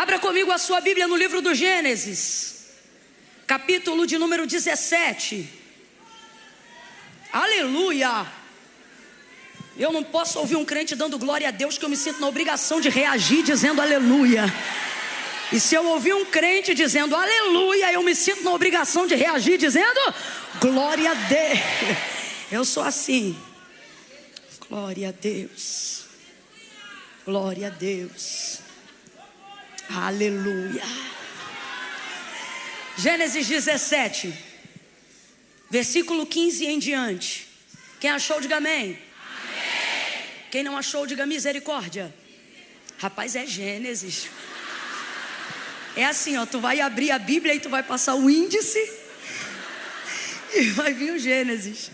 Abra comigo a sua Bíblia no livro do Gênesis, capítulo de número 17. Aleluia! Eu não posso ouvir um crente dando glória a Deus, que eu me sinto na obrigação de reagir dizendo aleluia. E se eu ouvir um crente dizendo aleluia, eu me sinto na obrigação de reagir dizendo glória a Deus. Eu sou assim. Glória a Deus. Glória a Deus. Aleluia. Gênesis 17, versículo 15 em diante. Quem achou, diga amém. Amém. Quem não achou, diga misericórdia. Rapaz, é Gênesis. É assim, ó, tu vai abrir a Bíblia e tu vai passar o índice e vai vir o Gênesis.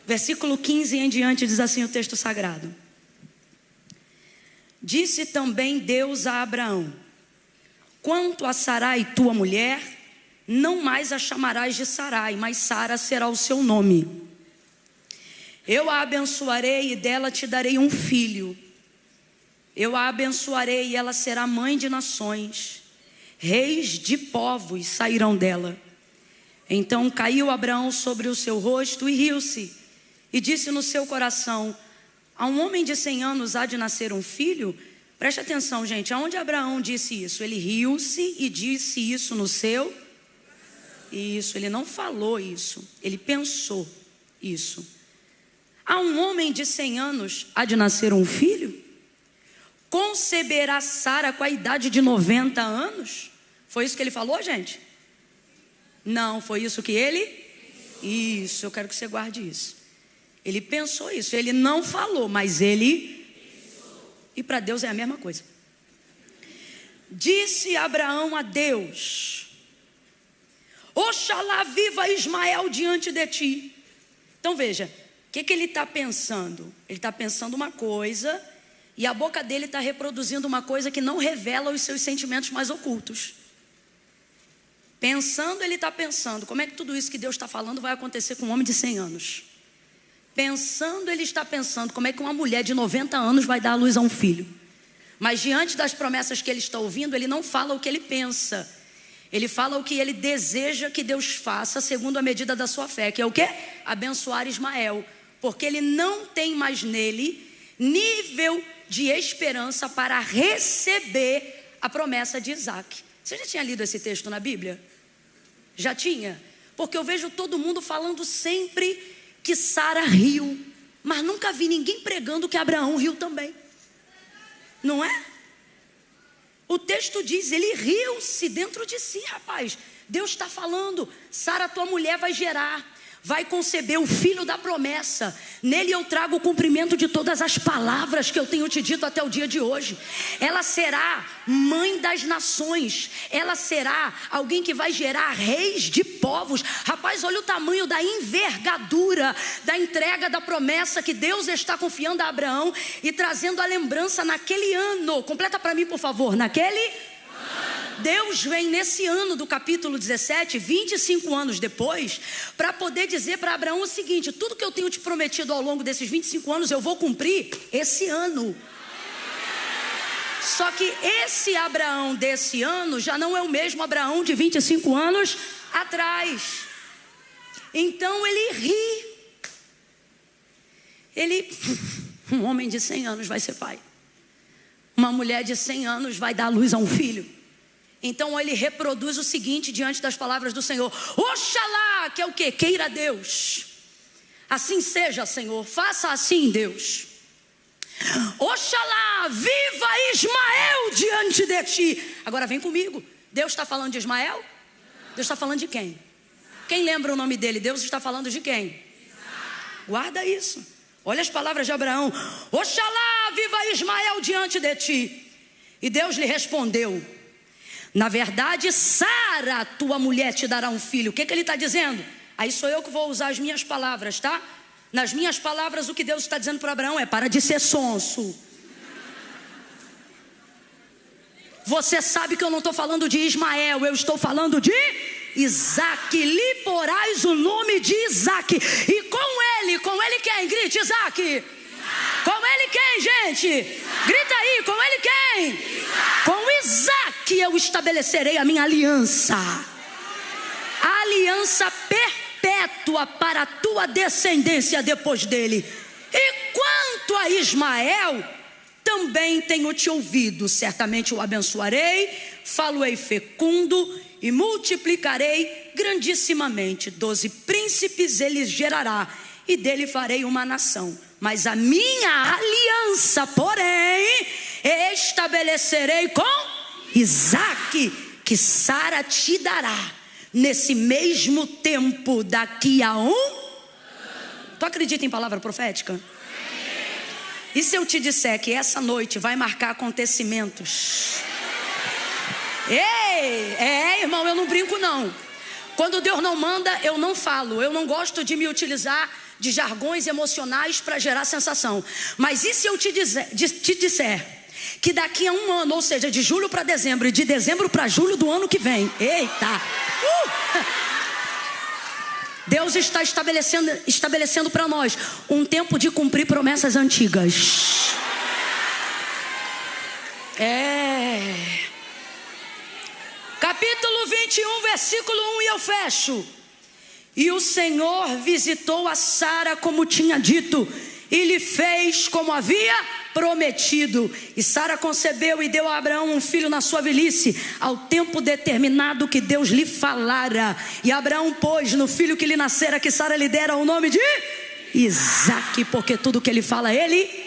Versículo 15 em diante diz assim o texto sagrado: disse também Deus a Abraão: quanto a Sarai, tua mulher, não mais a chamarás de Sarai, mas Sara será o seu nome. Eu a abençoarei e dela te darei um filho. Eu a abençoarei e ela será mãe de nações. Reis de povos sairão dela. Então caiu Abraão sobre o seu rosto e riu-se. E disse no seu coração: a um homem de 100 anos há de nascer um filho? Preste atenção, gente, aonde Abraão disse isso? Ele riu-se e disse isso no seu... Isso, ele não falou isso, ele pensou isso. A um homem de 100 anos há de nascer um filho? Conceberá Sara com a idade de 90 anos? Foi isso que ele falou, gente? Não, foi isso que ele... Isso, eu quero que você guarde isso. Ele pensou isso, ele não falou, mas ele... E para Deus é a mesma coisa. Disse Abraão a Deus: oxalá viva Ismael diante de ti. Então veja, o que ele está pensando? Ele está pensando uma coisa, e a boca dele está reproduzindo uma coisa que não revela os seus sentimentos mais ocultos. Pensando, ele está pensando, como é que tudo isso que Deus está falando vai acontecer com um homem de 100 anos? Pensando, ele está pensando, como é que uma mulher de 90 anos vai dar à luz a um filho? Mas diante das promessas que ele está ouvindo, ele não fala o que ele pensa. Ele fala o que ele deseja que Deus faça segundo a medida da sua fé, que é o quê? Abençoar Ismael. Porque ele não tem mais nele nível de esperança para receber a promessa de Isaac. Você já tinha lido esse texto na Bíblia? Já tinha? Porque eu vejo todo mundo falando sempre que Sara riu, mas nunca vi ninguém pregando que Abraão riu também. Não é? O texto diz, ele riu-se dentro de si, rapaz. Deus está falando, Sara, tua mulher vai gerar, vai conceber o filho da promessa. Nele eu trago o cumprimento de todas as palavras que eu tenho te dito até o dia de hoje. Ela será mãe das nações. Ela será alguém que vai gerar reis de povos. Rapaz, olha o tamanho da envergadura da entrega da promessa que Deus está confiando a Abraão e trazendo a lembrança naquele ano. Completa para mim, por favor. Naquele... Deus vem nesse ano do capítulo 17, 25 anos depois, para poder dizer para Abraão o seguinte: tudo que eu tenho te prometido ao longo desses 25 anos, eu vou cumprir esse ano. Só que esse Abraão desse ano já não é o mesmo Abraão de 25 anos atrás. Então ele ri. Um homem de 100 anos vai ser pai. Uma mulher de 100 anos vai dar luz a um filho. Então ele reproduz o seguinte diante das palavras do Senhor: oxalá, que é o quê? Queira Deus. Assim seja, Senhor, faça assim, Deus. Oxalá, viva Ismael diante de ti. Agora vem comigo. Deus está falando de Ismael? Deus está falando de quem? Quem lembra o nome dele? Deus está falando de quem? Guarda isso. Olha as palavras de Abraão: oxalá, viva Ismael diante de ti. E Deus lhe respondeu: na verdade, Sara, tua mulher, te dará um filho. O que ele está dizendo? Aí sou eu que vou usar as minhas palavras, tá? Nas minhas palavras, o que Deus está dizendo para Abraão é: para de ser sonso. Você sabe que eu não estou falando de Ismael, eu estou falando de Isaac. Lhe porás o nome de Isaac. E com ele quem? Grite, Isaac. Com ele quem, gente? Grita aí, com ele quem? Com estabelecerei a minha aliança. A aliança perpétua para a tua descendência depois dele. E quanto a Ismael, também tenho te ouvido. Certamente o abençoarei, falo-ei fecundo e multiplicarei grandissimamente. 12 príncipes ele gerará, e dele farei uma nação. Mas a minha aliança, porém, estabelecerei com Isaque, que Sara te dará nesse mesmo tempo, daqui a Tu acredita em palavra profética? E se eu te disser que essa noite vai marcar acontecimentos? Ei, irmão, eu não brinco não. Quando Deus não manda, eu não falo. Eu não gosto de me utilizar de jargões emocionais para gerar sensação. Mas e se eu te disser que daqui a um ano, ou seja, de julho para dezembro e de dezembro para julho do ano que vem, eita, Deus está estabelecendo para nós um tempo de cumprir promessas antigas. Capítulo 21, versículo 1, e eu fecho. E o Senhor visitou a Sara como tinha dito, e lhe fez como havia prometido. E Sara concebeu e deu a Abraão um filho na sua velhice, ao tempo determinado que Deus lhe falara. E Abraão pôs no filho que lhe nascera, que Sara lhe dera, o nome de Isaque, porque tudo que ele fala, ele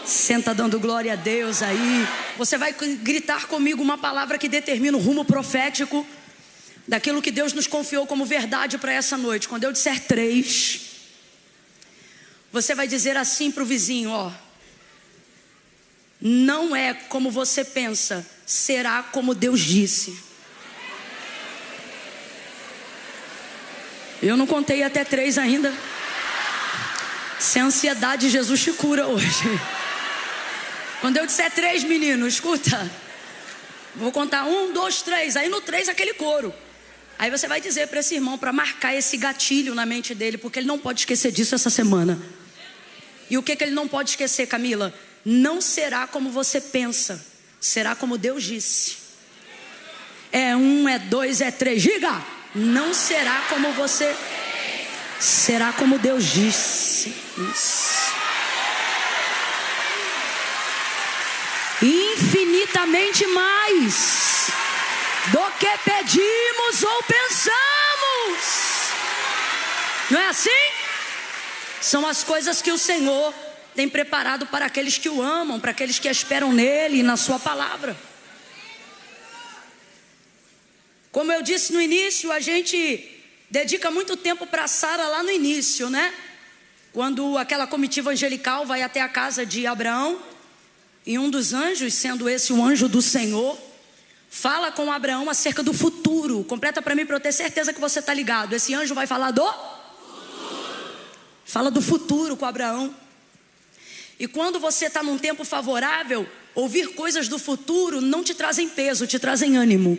senta dando glória a Deus aí. Você vai gritar comigo uma palavra que determina o rumo profético daquilo que Deus nos confiou como verdade para essa noite. Quando eu disser 3, você vai dizer assim para o vizinho, não é como você pensa, será como Deus disse. Eu não contei até 3 ainda. Se a ansiedade, Jesus te cura hoje. Quando eu disser 3, menino, escuta, vou contar 1, 2, 3. Aí no 3 aquele coro. Aí você vai dizer para esse irmão, para marcar esse gatilho na mente dele, porque ele não pode esquecer disso essa semana. E o que ele não pode esquecer, Camila? Não será como você pensa, será como Deus disse. É 1, é 2, é 3, diga. Não será como você, será como Deus disse. Isso. Infinitamente mais do que pedimos ou pensamos. Não é assim? São as coisas que o Senhor tem preparado para aqueles que o amam, para aqueles que esperam nele e na sua palavra. Como eu disse no início, a gente dedica muito tempo para Sara lá no início, né? Quando aquela comitiva angelical vai até a casa de Abraão, e um dos anjos, sendo esse o anjo do Senhor, fala com Abraão acerca do futuro. Completa para mim, para eu ter certeza que você está ligado. Esse anjo vai falar do futuro. Fala do futuro com Abraão. E quando você está num tempo favorável, ouvir coisas do futuro não te trazem peso, te trazem ânimo.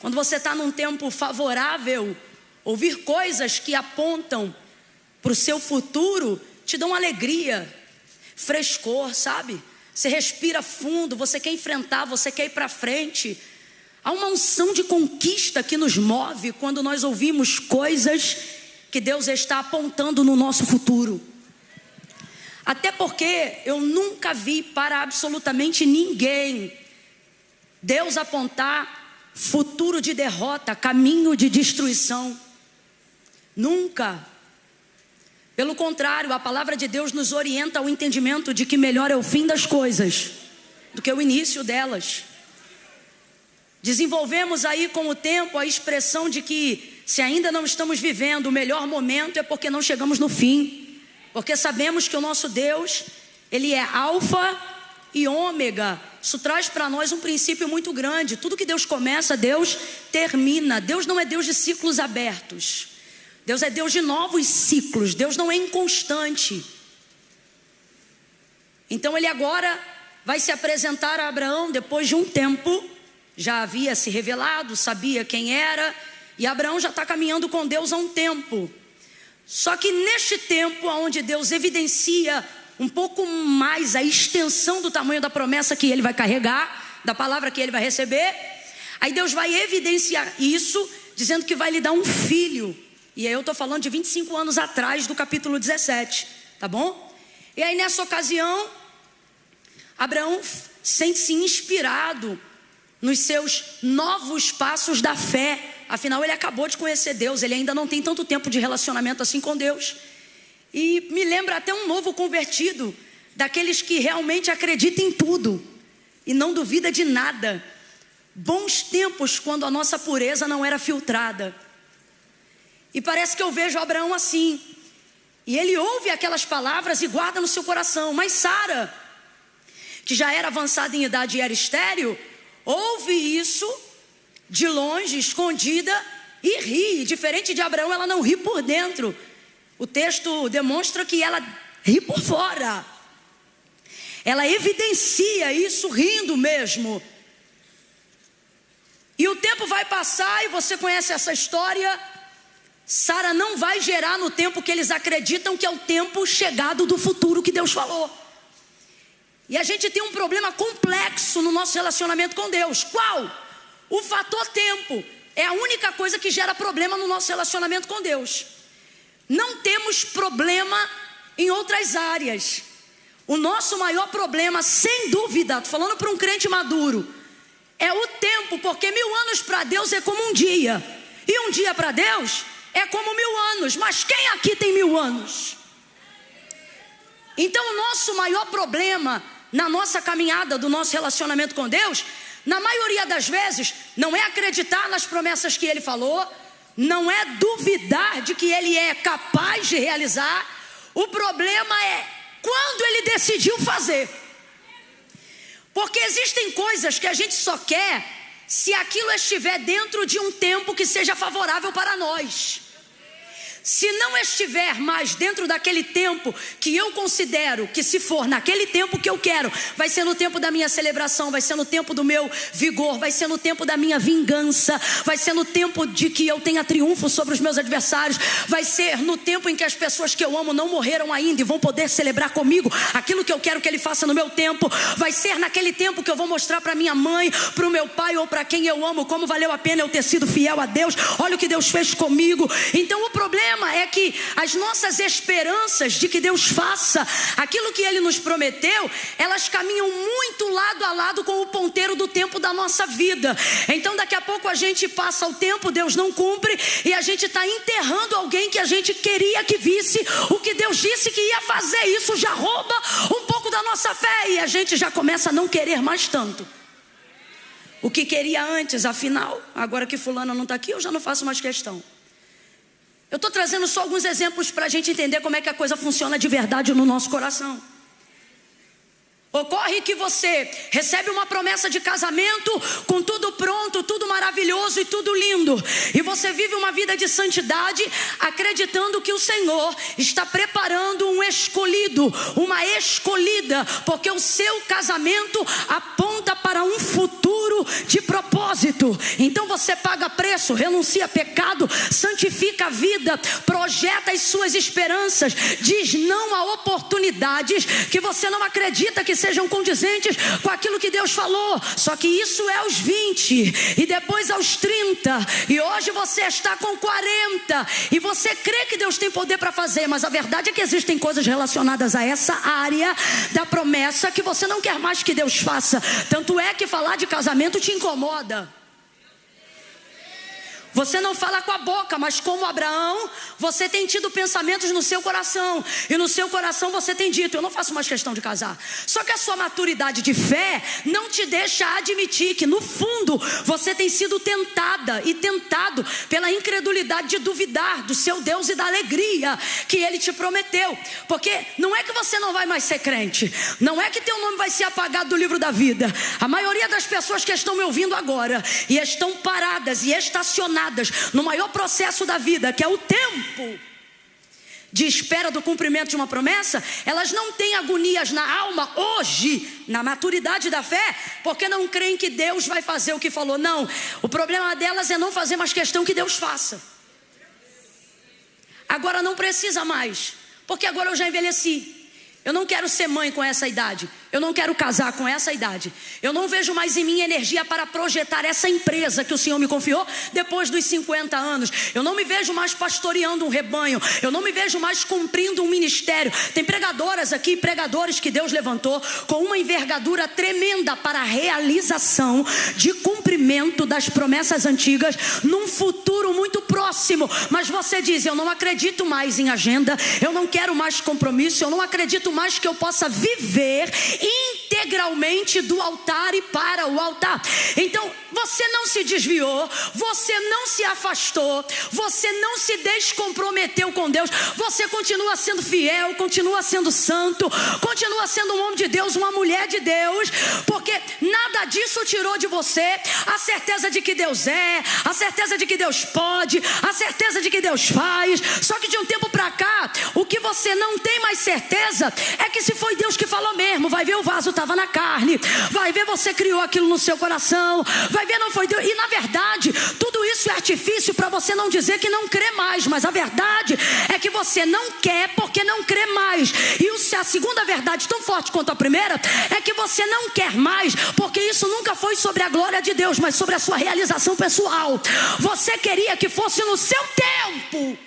Quando você está num tempo favorável, ouvir coisas que apontam para o seu futuro te dão alegria, frescor, sabe? Você respira fundo, você quer enfrentar, você quer ir para frente. Há uma unção de conquista que nos move quando nós ouvimos coisas que Deus está apontando no nosso futuro. Até porque eu nunca vi para absolutamente ninguém Deus apontar futuro de derrota, caminho de destruição. Nunca. Pelo contrário, a palavra de Deus nos orienta ao entendimento de que melhor é o fim das coisas do que o início delas. Desenvolvemos aí com o tempo a expressão de que se ainda não estamos vivendo o melhor momento é porque não chegamos no fim. Porque sabemos que o nosso Deus, Ele é alfa e ômega. Isso traz para nós um princípio muito grande. Tudo que Deus começa, Deus termina. Deus não é Deus de ciclos abertos. Deus é Deus de novos ciclos. Deus não é inconstante. Então Ele agora vai se apresentar a Abraão depois de um tempo. Já havia se revelado, sabia quem era. E Abraão já está caminhando com Deus há um tempo. Só que neste tempo, onde Deus evidencia um pouco mais a extensão do tamanho da promessa que ele vai carregar, da palavra que ele vai receber. Aí Deus vai evidenciar isso, dizendo que vai lhe dar um filho. E aí eu estou falando de 25 anos atrás do capítulo 17, tá bom? E aí nessa ocasião, Abraão sente-se inspirado nos seus novos passos da fé. Afinal, ele acabou de conhecer Deus, ele ainda não tem tanto tempo de relacionamento assim com Deus. E me lembra até um novo convertido, daqueles que realmente acreditam em tudo e não duvida de nada. Bons tempos quando a nossa pureza não era filtrada. E parece que eu vejo Abraão assim. E ele ouve aquelas palavras e guarda no seu coração. Mas Sara, que já era avançada em idade e era estéril, ouve isso de longe, escondida, e ri. Diferente de Abraão, ela não ri por dentro. O texto demonstra que ela ri por fora. Ela evidencia isso rindo mesmo. E o tempo vai passar e você conhece essa história. Sara não vai gerar no tempo que eles acreditam que é o tempo chegado do futuro que Deus falou. E a gente tem um problema complexo no nosso relacionamento com Deus. Qual? O fator tempo é a única coisa que gera problema no nosso relacionamento com Deus. Não temos problema em outras áreas. O nosso maior problema, sem dúvida, estou falando para um crente maduro, é o tempo, porque 1000 anos para Deus é como um dia. E um dia para Deus é como 1000 anos. Mas quem aqui tem 1000 anos? Então o nosso maior problema na nossa caminhada do nosso relacionamento com Deus, na maioria das vezes, não é acreditar nas promessas que Ele falou, não é duvidar de que Ele é capaz de realizar. O problema é quando Ele decidiu fazer. Porque existem coisas que a gente só quer se aquilo estiver dentro de um tempo que seja favorável para nós. Se não estiver mais dentro daquele tempo que eu considero que, se for naquele tempo que eu quero, vai ser no tempo da minha celebração, vai ser no tempo do meu vigor, vai ser no tempo da minha vingança, vai ser no tempo de que eu tenha triunfo sobre os meus adversários, vai ser no tempo em que as pessoas que eu amo não morreram ainda e vão poder celebrar comigo aquilo que eu quero que Ele faça no meu tempo, vai ser naquele tempo que eu vou mostrar para minha mãe, para o meu pai ou para quem eu amo como valeu a pena eu ter sido fiel a Deus. Olha o que Deus fez comigo. Então o problema é que as nossas esperanças de que Deus faça aquilo que Ele nos prometeu, elas caminham muito lado a lado com o ponteiro do tempo da nossa vida. Então daqui a pouco a gente passa o tempo, Deus não cumpre, e a gente está enterrando alguém que a gente queria que visse o que Deus disse que ia fazer. Isso já rouba um pouco da nossa fé e a gente já começa a não querer mais tanto o que queria antes. Afinal, agora que fulano não está aqui, eu já não faço mais questão. Eu estou trazendo só alguns exemplos para a gente entender como é que a coisa funciona de verdade no nosso coração. Ocorre que você recebe uma promessa de casamento com tudo pronto, tudo maravilhoso e tudo lindo. E você vive uma vida de santidade acreditando que o Senhor está preparando um escolhido, uma escolhida, porque o seu casamento aponta para um futuro de propósito. Então você paga preço, renuncia a pecado, santifica a vida, projeta as suas esperanças, diz não a oportunidades que você não acredita que sejam condizentes com aquilo que Deus falou. Só que isso é aos 20 e depois aos 30, e hoje você está com 40 e você crê que Deus tem poder para fazer, mas a verdade é que existem coisas relacionadas a essa área da promessa que você não quer mais que Deus faça. Tanto é que falar de casamento te incomoda. Você não fala com a boca, mas como Abraão, você tem tido pensamentos no seu coração. E no seu coração você tem dito, eu não faço mais questão de casar. Só que a sua maturidade de fé não te deixa admitir que no fundo você tem sido tentada e tentado pela incredulidade de duvidar do seu Deus e da alegria que Ele te prometeu. Porque não é que você não vai mais ser crente, não é que teu nome vai ser apagado do livro da vida. A maioria das pessoas que estão me ouvindo agora e estão paradas e estacionadas no maior processo da vida, que é o tempo de espera do cumprimento de uma promessa, elas não têm agonias na alma hoje, na maturidade da fé, porque não creem que Deus vai fazer o que falou. Não, o problema delas é não fazer mais questão que Deus faça. Agora não precisa mais, porque agora eu já envelheci. Eu não quero ser mãe com essa idade. eu não quero casar com essa idade. Eu não vejo mais em mim energia para projetar essa empresa que o Senhor me confiou depois dos 50 anos. Eu não me vejo mais pastoreando um rebanho. Eu não me vejo mais cumprindo um ministério. Tem pregadoras aqui, pregadores que Deus levantou com uma envergadura tremenda para a realização de cumprimento das promessas antigas num futuro muito próximo. Mas você diz: eu não acredito mais em agenda, eu não quero mais compromisso, eu não acredito mais que eu possa viver integralmente do altar e para o altar. Então você não se desviou, você não se afastou, você não se descomprometeu com Deus, você continua sendo fiel, continua sendo santo, continua sendo um homem de Deus, uma mulher de Deus, porque nada disso tirou de você a certeza de que Deus é, a certeza de que Deus pode, a certeza de que Deus faz. Só que de um tempo para cá, o que você não tem mais certeza é que se foi Deus que falou mesmo. Vai ver, o vaso estava na carne, vai ver, você criou aquilo no seu coração, vai ver, não foi Deus. E na verdade, tudo isso é artifício para você não dizer que não crê mais, mas a verdade é que você não quer porque não crê mais. E a segunda verdade, tão forte quanto a primeira, é que você não quer mais porque isso nunca foi sobre a glória de Deus, mas sobre a sua realização pessoal. Você queria que fosse no seu tempo,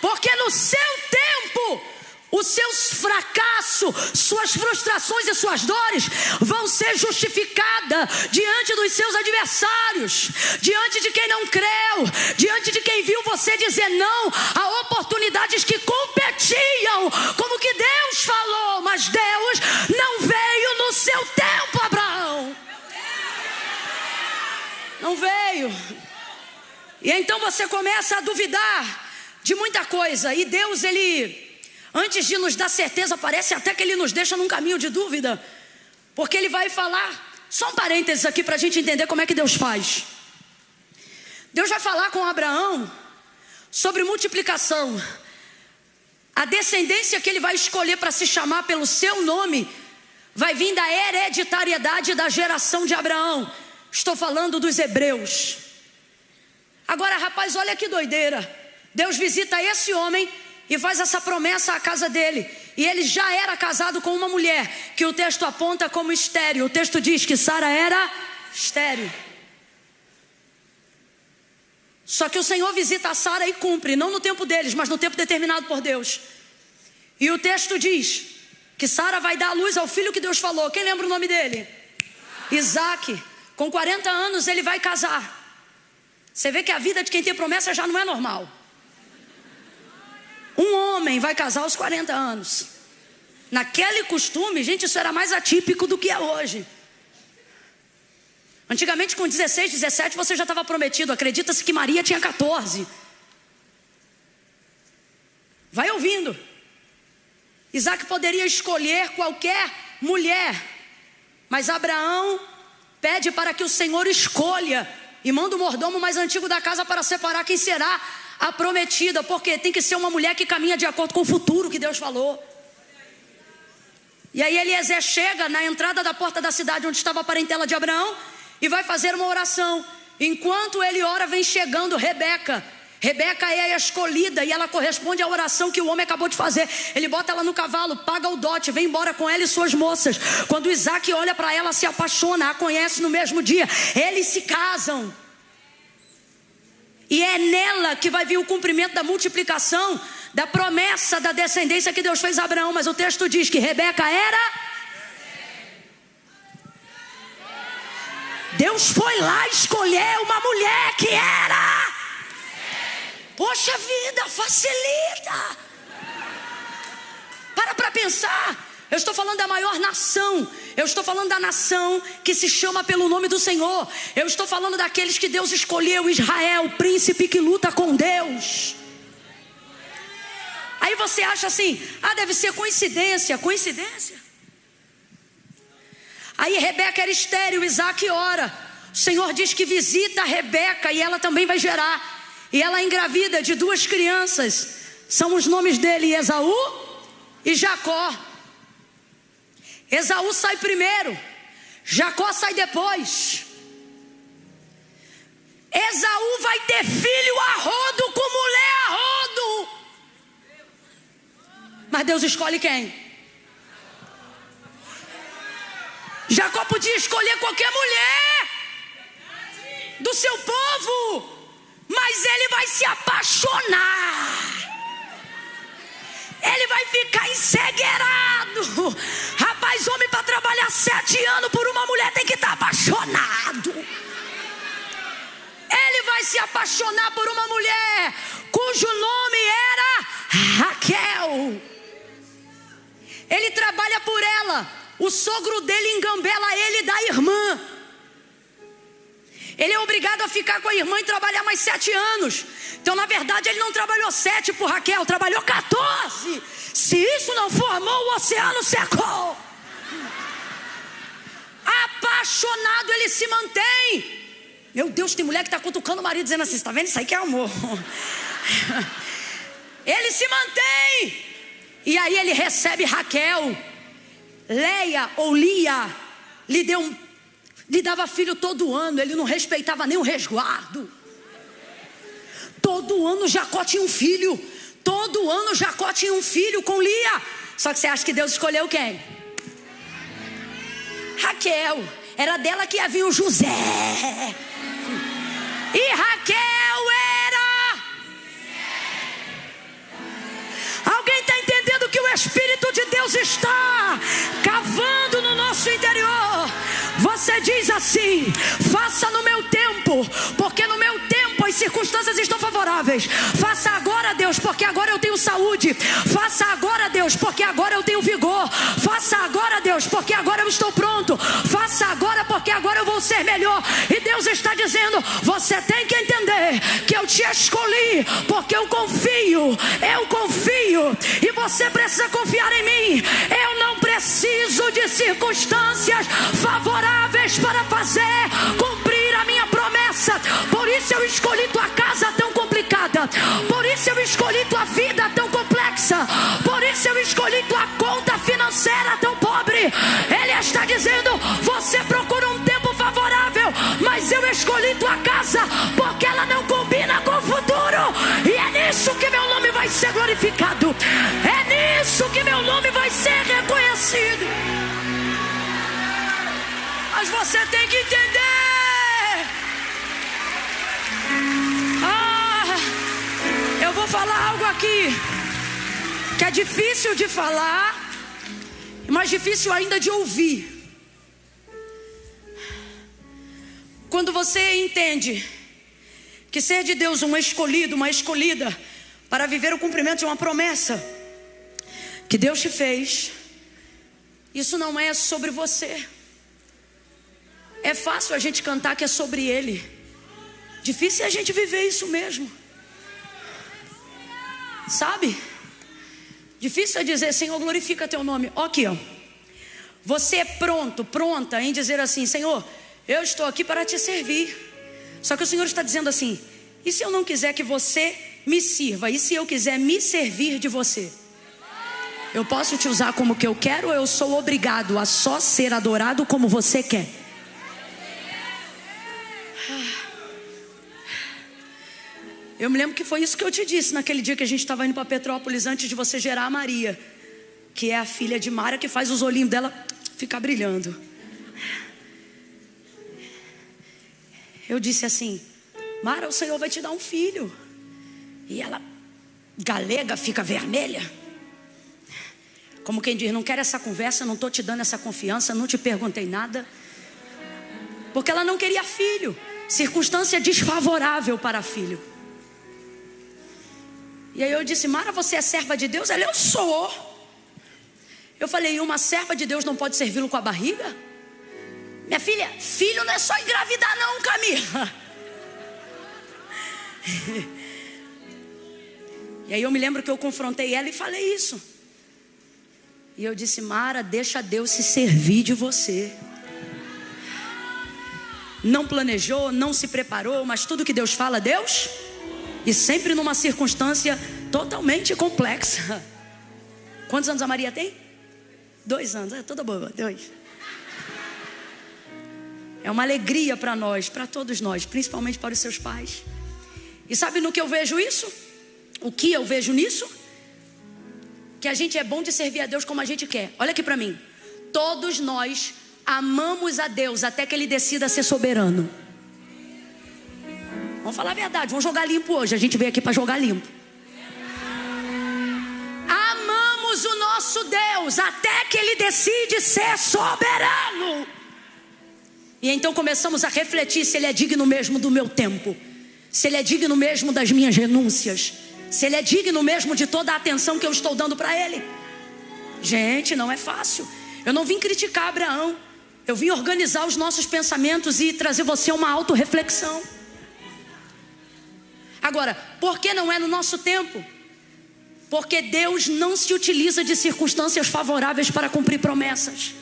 porque no seu tempo os seus fracassos, suas frustrações e suas dores vão ser justificadas diante dos seus adversários, diante de quem não creu, diante de quem viu você dizer não a oportunidades que competiam com o que Deus falou. Mas Deus não veio no seu tempo, Abraão. Não veio. E então você começa a duvidar de muita coisa. E Deus, ele, antes de nos dar certeza, parece até que ele nos deixa num caminho de dúvida, porque ele vai falar, só um parênteses aqui para a gente entender como é que Deus faz. Deus vai falar com Abraão sobre multiplicação. A descendência que ele vai escolher para se chamar pelo seu nome vai vir da hereditariedade da geração de Abraão. Estou falando dos hebreus. Agora, rapaz, olha que doideira. Deus visita esse homem e faz essa promessa à casa dele. E ele já era casado com uma mulher que o texto aponta como estéril. O texto diz que Sara era estéril. Só que o Senhor visita a Sara e cumpre, não no tempo deles, mas no tempo determinado por Deus. E o texto diz que Sara vai dar à luz ao filho que Deus falou. Quem lembra o nome dele? Isaac. Com 40 anos ele vai casar. Você vê que a vida de quem tem promessa já não é normal. Um homem vai casar aos 40 anos. Naquele costume, gente, isso era mais atípico do que é hoje. Antigamente, com 16, 17, você já estava prometido. Acredita-se que Maria tinha 14. Vai ouvindo. Isaac poderia escolher qualquer mulher, mas Abraão pede para que o Senhor escolha e manda o mordomo mais antigo da casa para separar quem será a prometida, porque tem que ser uma mulher que caminha de acordo com o futuro que Deus falou. E aí Eliezer chega na entrada da porta da cidade onde estava a parentela de Abraão e vai fazer uma oração. Enquanto ele ora, vem chegando Rebeca. Rebeca é a escolhida e ela corresponde à oração que o homem acabou de fazer. Ele bota ela no cavalo, paga o dote, vem embora com ela e suas moças. Quando Isaac olha para ela, se apaixona, a conhece no mesmo dia. Eles se casam. E é nela que vai vir o cumprimento da multiplicação, da promessa da descendência que Deus fez a Abraão. Mas o texto diz que Rebeca era... Deus foi lá escolher uma mulher que era... Poxa vida, facilita. Para pensar. Eu estou falando da maior nação. Eu estou falando da nação que se chama pelo nome do Senhor. Eu estou falando daqueles que Deus escolheu, Israel, o príncipe que luta com Deus. Aí você acha assim, deve ser coincidência. Coincidência? Aí Rebeca era estéril, Isaac ora. O Senhor diz que visita a Rebeca e ela também vai gerar. E ela é engravida de 2 crianças. São os nomes dele, Esaú e Jacó. Esaú sai primeiro, Jacó sai depois. Esaú vai ter filho a rodo com mulher a rodo. Mas Deus escolhe quem? Jacó podia escolher qualquer mulher do seu povo, mas ele vai se apaixonar. Ele vai ficar encegueirado. Rapaz, homem para trabalhar 7 anos por uma mulher tem que estar apaixonado. Ele vai se apaixonar por uma mulher cujo nome era Raquel. Ele trabalha por ela. O sogro dele engambela ele da irmã. Ele é obrigado a ficar com a irmã e trabalhar mais 7 anos. Então, na verdade, ele não trabalhou 7 por Raquel, trabalhou 14. Se isso não formou, o oceano secou. Apaixonado ele se mantém. Meu Deus, tem mulher que está cutucando o marido dizendo assim: está vendo? Isso aí que é amor. Ele se mantém. E aí ele recebe Raquel. Leia ou Lia lhe dava filho todo ano. Ele não respeitava nem o resguardo. Todo ano Jacó tinha um filho. Todo ano Jacó tinha um filho com Lia. Só que você acha que Deus escolheu quem? Raquel. Era dela que havia o José. E Raquel era... Alguém está entendendo que o Espírito de Deus está cavando no nosso interior? Você diz assim: faça no meu tempo, porque no meu tempo as circunstâncias estão favoráveis. Faça agora, Deus, porque agora eu tenho saúde. Faça agora, Deus, porque agora eu tenho vigor. Faça agora, Deus, porque agora eu estou pronto. Faça agora, porque agora eu vou ser melhor. E Deus está dizendo: você tem que entender que eu te escolhi, porque eu confio. E você precisa confiar em mim. Eu não preciso de circunstâncias favoráveis para cumprir a minha promessa. Por isso eu escolhi tua casa tão complicada. Por isso eu escolhi tua vida tão complexa. Por isso eu escolhi tua conta financeira tão pobre. Ele está dizendo: você procura um tempo favorável, mas eu escolhi tua casa porque ela não combina com o futuro. E é nisso que meu nome vai ser glorificado. É nisso que meu nome vai ser reconhecido. Mas você tem que entender. Eu vou falar algo aqui que é difícil de falar, mas difícil ainda de ouvir. Quando você entende que ser de Deus um escolhido, uma escolhida para viver o cumprimento de uma promessa que Deus te fez, isso não é sobre você. É fácil a gente cantar que é sobre Ele. Difícil é a gente viver isso mesmo. Sabe? Difícil é dizer: Senhor, glorifica teu nome. Aqui, ó. Você é pronta em dizer assim: Senhor, eu estou aqui para te servir. Só que o Senhor está dizendo assim: e se eu não quiser que você me sirva? E se eu quiser me servir de você? Eu posso te usar como que eu quero, ou eu sou obrigado a só ser adorado como você quer? Eu me lembro que foi isso que eu te disse naquele dia que a gente estava indo para Petrópolis, antes de você gerar a Maria, que é a filha de Mara, que faz os olhinhos dela ficar brilhando. Eu disse assim: Mara, o Senhor vai te dar um filho. E ela, galega, fica vermelha. Como quem diz: não quero essa conversa, não estou te dando essa confiança, não te perguntei nada. Porque ela não queria filho. Circunstância desfavorável para filho. E aí eu disse: Mara, você é serva de Deus? Ela: eu sou. Eu falei: e uma serva de Deus não pode servi-lo com a barriga? Minha filha, filho não é só engravidar não, Camila. E aí eu me lembro que eu confrontei ela e falei isso. E eu disse: Mara, deixa Deus se servir de você. Não planejou, não se preparou, mas tudo que Deus fala, Deus. E sempre numa circunstância totalmente complexa. Quantos anos a Maria tem? 2 anos, é toda boa, 2. É uma alegria para nós, para todos nós, principalmente para os seus pais. E sabe no que eu vejo isso? O que eu vejo nisso? Que a gente é bom de servir a Deus como a gente quer. Olha aqui para mim. Todos nós amamos a Deus até que Ele decida ser soberano. Vamos falar a verdade, vamos jogar limpo hoje. A gente veio aqui para jogar limpo. Amamos o nosso Deus até que Ele decide ser soberano. E então começamos a refletir se Ele é digno mesmo do meu tempo, se Ele é digno mesmo das minhas renúncias, se Ele é digno mesmo de toda a atenção que eu estou dando para Ele. Gente, não é fácil. Eu não vim criticar Abraão, eu vim organizar os nossos pensamentos e trazer você uma autorreflexão. Agora, por que não é no nosso tempo? Porque Deus não se utiliza de circunstâncias favoráveis para cumprir promessas.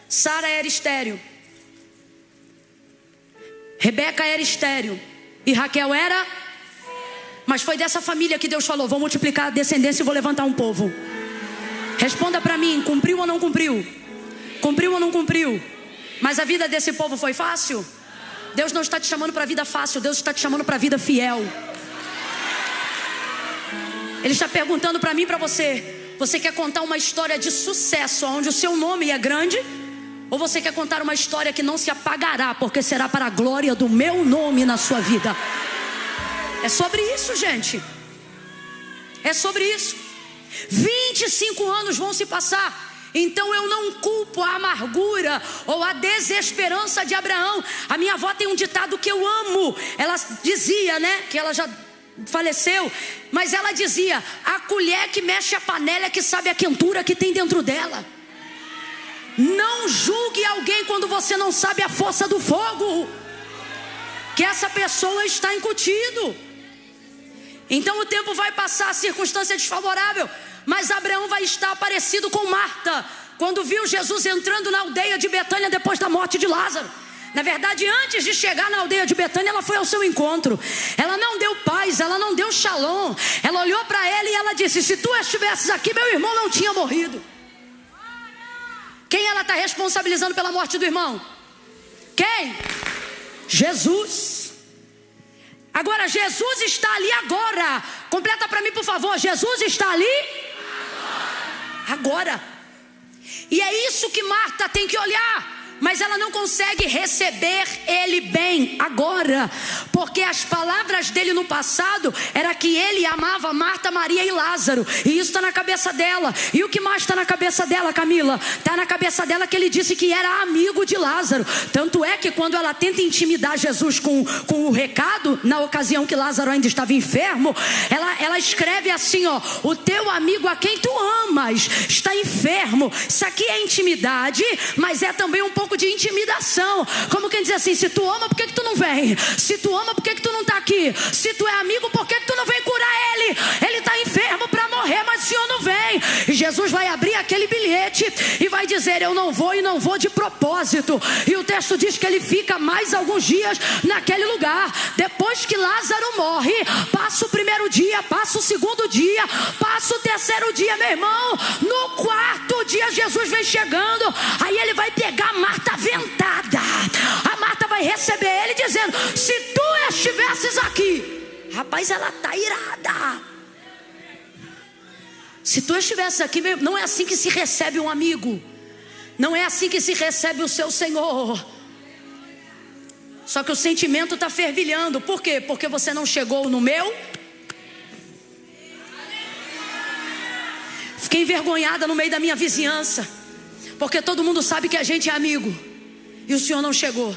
Sara era estéril, Rebeca era estéril e Raquel era. Mas foi dessa família que Deus falou: vou multiplicar a descendência e vou levantar um povo. Responda para mim, cumpriu ou não cumpriu? Cumpriu ou não cumpriu? Mas a vida desse povo foi fácil? Deus não está te chamando para a vida fácil, Deus está te chamando para a vida fiel. Ele está perguntando para mim e para você: você quer contar uma história de sucesso onde o seu nome é grande? Ou você quer contar uma história que não se apagará, porque será para a glória do meu nome na sua vida? É sobre isso, gente. É sobre isso. 25 anos vão se passar. Então eu não culpo a amargura ou a desesperança de Abraão. A minha avó tem um ditado que eu amo. Ela dizia, né, que ela já faleceu, mas ela dizia: a colher que mexe a panela é que sabe a quentura que tem dentro dela. Não julgue alguém quando você não sabe a força do fogo que essa pessoa está incutido. Então o tempo vai passar, a circunstância é desfavorável, mas Abraão vai estar parecido com Marta, quando viu Jesus entrando na aldeia de Betânia depois da morte de Lázaro. Na verdade, antes de chegar na aldeia de Betânia, ela foi ao seu encontro. Ela não deu paz, ela não deu shalom. Ela olhou para ele e ela disse: se tu estivesses aqui, meu irmão não tinha morrido. Quem ela está responsabilizando pela morte do irmão? Quem? Jesus. Agora, Jesus está ali agora. Completa para mim, por favor. Jesus está ali agora. E é isso que Marta tem que olhar. Mas ela não consegue receber ele bem agora, porque as palavras dele no passado era que ele amava Marta, Maria e Lázaro. E isso está na cabeça dela. E o que mais está na cabeça dela, Camila? Está na cabeça dela que ele disse que era amigo de Lázaro. Tanto é que quando ela tenta intimidar Jesus com o recado, na ocasião que Lázaro ainda estava enfermo, ela escreve assim, ó: o teu amigo a quem tu amas está enfermo. Isso aqui é intimidade, mas é também um pouco de intimidação. Como quem diz assim: se tu ama, por que tu não vem? Se tu ama, por que tu não está aqui? Se tu é amigo, por que tu não vem curar ele? Ele está enfermo para morrer, mas o Senhor não vem. E Jesus vai abrir aquele bilhete e vai dizer: eu não vou, e não vou de propósito. E o texto diz que ele fica mais alguns dias naquele lugar. Depois que Lázaro morre, passa o primeiro dia, passa o segundo dia, passa o terceiro dia, meu irmão. No quarto dia Jesus vem chegando. Aí ele vai pegar Marta ventada. A Marta vai receber ele dizendo: se tu estivesses aqui. Rapaz, ela está irada. Se tu estivesses aqui, não é assim que se recebe um amigo. Não é assim que se recebe o seu Senhor. Só que o sentimento está fervilhando. Por quê? Porque você não chegou no meu. Fiquei envergonhada no meio da minha vizinhança, porque todo mundo sabe que a gente é amigo, e o Senhor não chegou.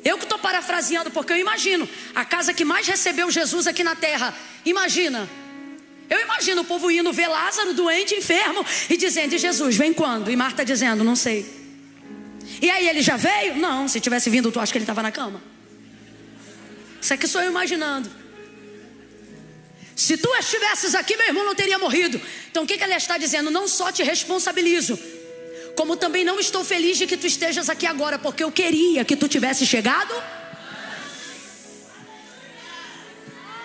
Eu que estou parafraseando, porque eu imagino a casa que mais recebeu Jesus aqui na terra. Eu imagino o povo indo ver Lázaro doente, enfermo, e dizendo: e Jesus, vem quando? E Marta dizendo: não sei. E aí, ele já veio? Não, se tivesse vindo, tu acha que ele estava na cama? Isso aqui sou eu imaginando. Se tu estivesses aqui, meu irmão não teria morrido. Então o que ela está dizendo? Não só te responsabilizo, como também não estou feliz de que tu estejas aqui agora, porque eu queria que tu tivesse chegado.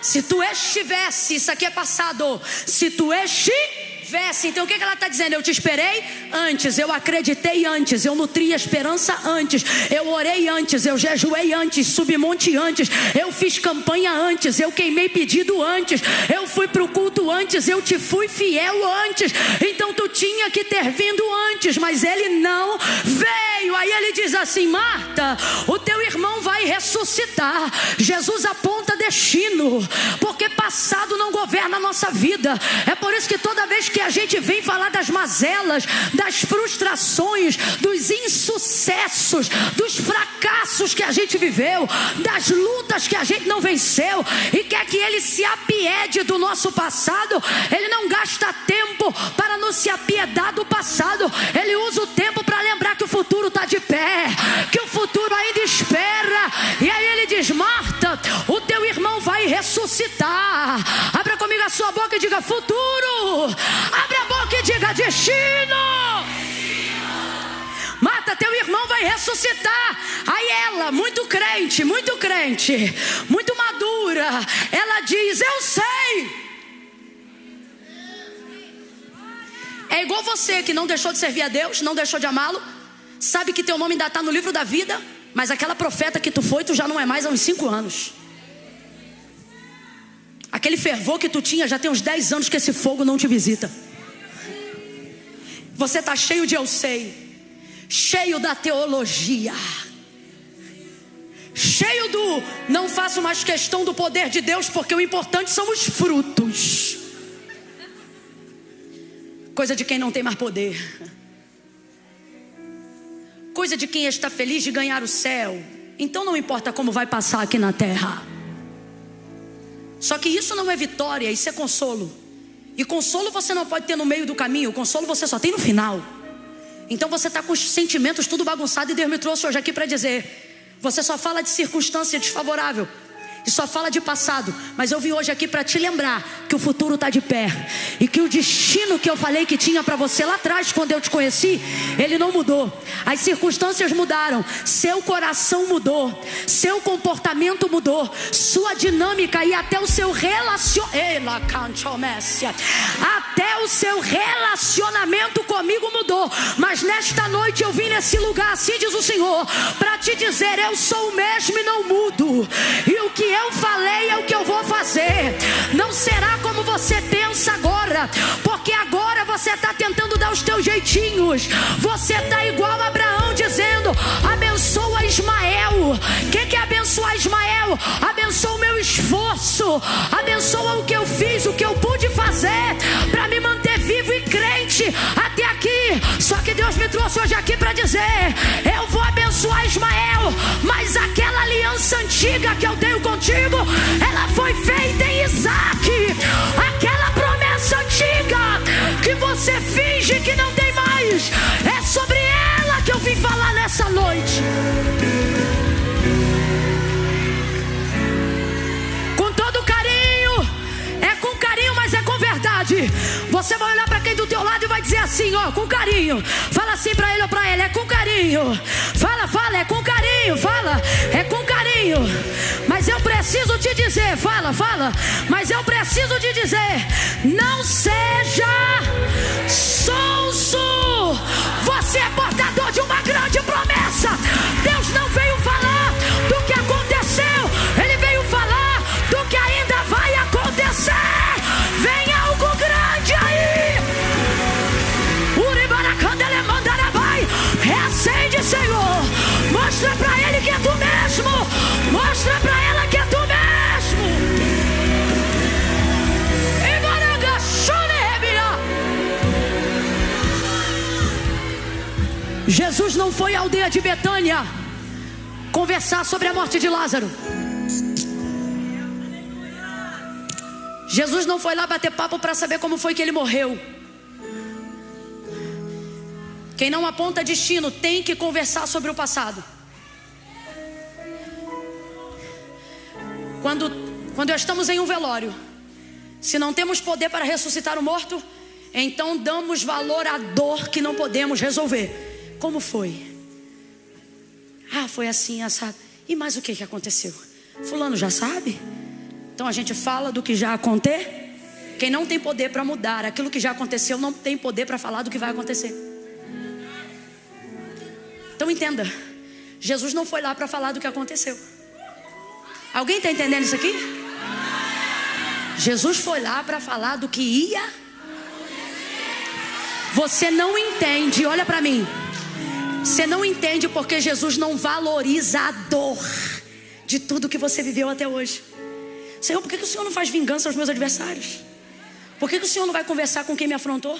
Se tu estivesse, isso aqui é passado. Se tu estivesse tivesse. Então o que ela está dizendo? Eu te esperei antes, eu acreditei antes, eu nutri a esperança antes, eu orei antes, eu jejuei antes, subi monte antes, eu fiz campanha antes, eu queimei pedido antes, eu fui para o culto antes, eu te fui fiel antes. Então tu tinha que ter vindo antes, mas ele não veio. Aí ele diz assim: Marta, o teu irmão vai ressuscitar. Jesus aponta destino, porque passado não governa a nossa vida. É por isso que toda vez que a gente vem falar das mazelas, das frustrações, dos insucessos, dos fracassos que a gente viveu, das lutas que a gente não venceu, e quer que ele se apiede do nosso passado, ele não gasta tempo para nos se apiedar do passado. Ele usa o tempo para lembrar que o futuro está de pé, que o futuro ainda espera. E aí ele diz: Marta, o teu irmão vai ressuscitar. Abra comigo a sua boca e diga futuro. Abre a boca e diga destino. Marta, teu irmão vai ressuscitar. Aí ela, muito crente, muito madura, ela diz: eu sei. É igual você que não deixou de servir a Deus, não deixou de amá-lo, sabe que teu nome ainda está no livro da vida, mas aquela profeta que tu foi, tu já não é mais há uns 5 anos. Aquele fervor que tu tinha, já tem uns 10 anos que esse fogo não te visita. Você está cheio de eu sei, cheio da teologia, cheio do não faço mais questão do poder de Deus, porque o importante são os frutos. Coisa de quem não tem mais poder, coisa de quem está feliz de ganhar o céu. Então não importa como vai passar aqui na terra. Só que isso não é vitória, isso é consolo. E consolo você não pode ter no meio do caminho, consolo você só tem no final. Então você está com os sentimentos tudo bagunçado, e Deus me trouxe hoje aqui para dizer: você só fala de circunstância desfavorável e só fala de passado, mas eu vim hoje aqui para te lembrar que o futuro está de pé, e que o destino que eu falei que tinha para você lá atrás, quando eu te conheci, ele não mudou. As circunstâncias mudaram, seu coração mudou, seu comportamento mudou, sua dinâmica e até o seu relacionamento comigo mudou. Mas nesta noite eu vim nesse lugar, assim diz o Senhor, para te dizer: eu sou o mesmo e não mudo, e o que eu falei é o que eu vou fazer. Não será como você pensa agora, porque agora você está tentando dar os teus jeitinhos. Você está igual a Abraão dizendo: abençoa Ismael. O que é abençoar Ismael? Abençoa o meu esforço, abençoa o que eu fiz, o que eu pude fazer para me manter vivo e crente até aqui. Só que Deus me trouxe hoje aqui para dizer: eu vou abençoar Ismael, mas aquela aliança antiga que eu tenho contigo, ela foi feita em Isaac. Aquela promessa antiga que você finge que não tem mais, é sobre ela que eu vim falar nessa noite. Com todo carinho, é com carinho, mas é com verdade. Você vai olhar para quem do teu lado e vai dizer assim, ó, com carinho. Fala assim para ele ou para ela: é com carinho. Fala, é com carinho. Fala, é com carinho. Mas eu preciso te dizer, fala, mas eu preciso te dizer: não seja sonso. Você é portador de uma grande promessa. Deus não veio falar do que aconteceu, Ele veio falar do que ainda vai acontecer. Vem algo grande aí. Reacende, Senhor. Mostra pra Ele que é tu mesmo. Mostra pra ela que é tu mesmo. Jesus não foi à aldeia de Betânia conversar sobre a morte de Lázaro. Jesus não foi lá bater papo para saber como foi que ele morreu. Quem não aponta destino tem que conversar sobre o passado. Quando estamos em um velório, se não temos poder para ressuscitar o morto, então damos valor à dor que não podemos resolver. Como foi? Foi assim, assado. E mais o que aconteceu? Fulano já sabe? Então a gente fala do que já aconteceu. Quem não tem poder para mudar aquilo que já aconteceu, não tem poder para falar do que vai acontecer. Então entenda, Jesus não foi lá para falar do que aconteceu. Alguém está entendendo isso aqui? Jesus foi lá para falar do que ia. Você não entende, olha para mim. Você não entende porque Jesus não valoriza a dor de tudo que você viveu até hoje. Senhor, por que o Senhor não faz vingança aos meus adversários? Por que o Senhor não vai conversar com quem me afrontou?